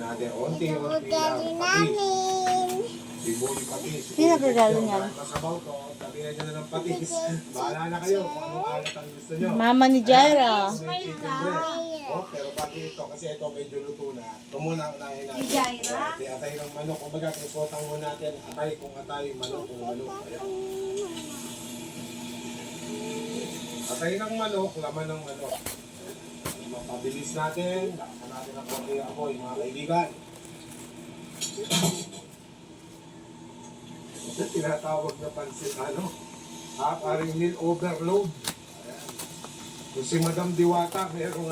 natin. Unti-unti lang. Patis. Sibuli patis. Sino regalo niyan? Kasabaw to. Sabihan nyo na ng patis. Bahala na kayo kung anong alat ang gusto nyo. Mama ni Jaira. Chicken breast. Oh, pero pati ito, kasi ito medyo luto na. Ito muna ang unahin natin. Jaira? Atay ng manok. Kumbaga, tusotang mo natin. Atay kung atay, manok kung manok. Ayan. Atay ng manok, laman ng manok. Mapabilis natin. Laksan natin ang konti apoy, mga kaibigan. Ito tinatawag na pansit, ano? Paring meal overload. Ayan. Kung si Madam Diwata, merong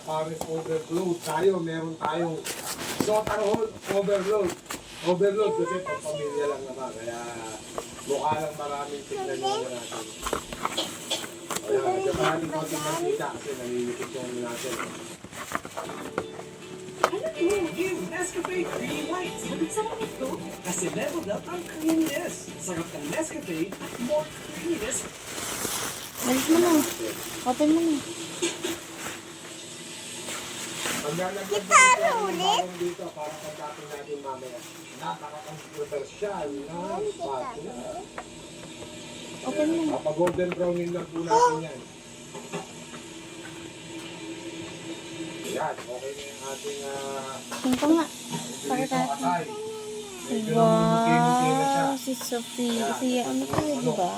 paring overload. Tayo, meron tayong sotang overload. Overload kasi pamilya lang naman. Kaya mukha lang maraming tignan nyo natin. Ayan, medyo maraming konting nakita kasi nalilikit yung natin. Yung Nescafe Creamy White. Sarap ito. Kasi leveled up ang creaminess. Sarap ng Nescafe at more creaminess. Alis mo na. Open mo na. Gitara ulit? Dito para pagdating natin mamaya. Napaka-controversial na spot. Open mo na. Papa-golden brownin lang po natin yan. Yan, okay na yung ating Tingko nga. dito atay. Medyo muti-muti na siya. Wow, si Sophia. Si ano to, di ba?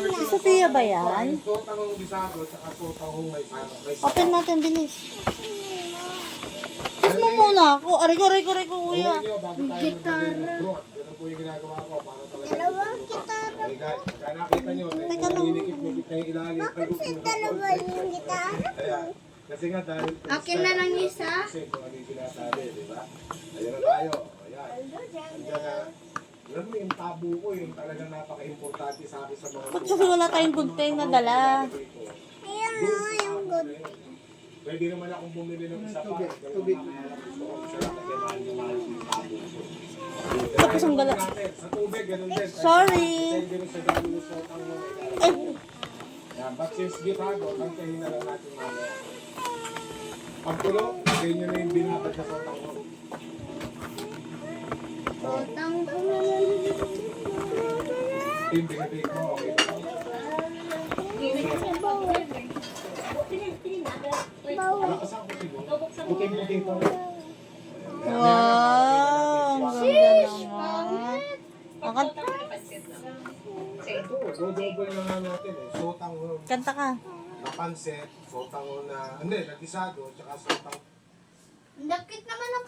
Si Sophia ba yan? Sotang ng bisado at sotang may Open natin, bilis. Kiss mo muna ako. Aray ko, kuya. Gitara. Ganun po yung ginagawa ko para talaga. Dalawang gitara. Okay guys, pagka nakita nyo, naninikip-nikip na yung ilalim. Bakit dalawa yung gitara? Ayan. Kasi nga dahil... Akin na lang isa. Kasi kung ano yung sinasabi, di ba? Ayan na tayo. Ayan. Andiyan na. Alam mo yung tabo ko, yung talagang napaka-importante sa akin sa mga... Ba't kasi wala tayong good thing na dala? Ayan na, yung good. Pwede naman akong bumili ng isa pa. Tubig. Tapos ang gala. Sa tubig, ganun din. Sorry. Depende rin sa dami ng sotang mo. Ay, Yan, but since gitado, tantahin na lang natin mamaya. Pagtulo, lagay nyo na yung binabad na sotang mo. Utang ko Yung binabig mo, okay. Lakas ako siguro. Puting-puting po. wow. Ang ganda naman. Ito, double na nga natin eh. Sotang Kanta ka. na pansit, sotang na, hindi, nagisado, tsaka sotang Dakit naman ang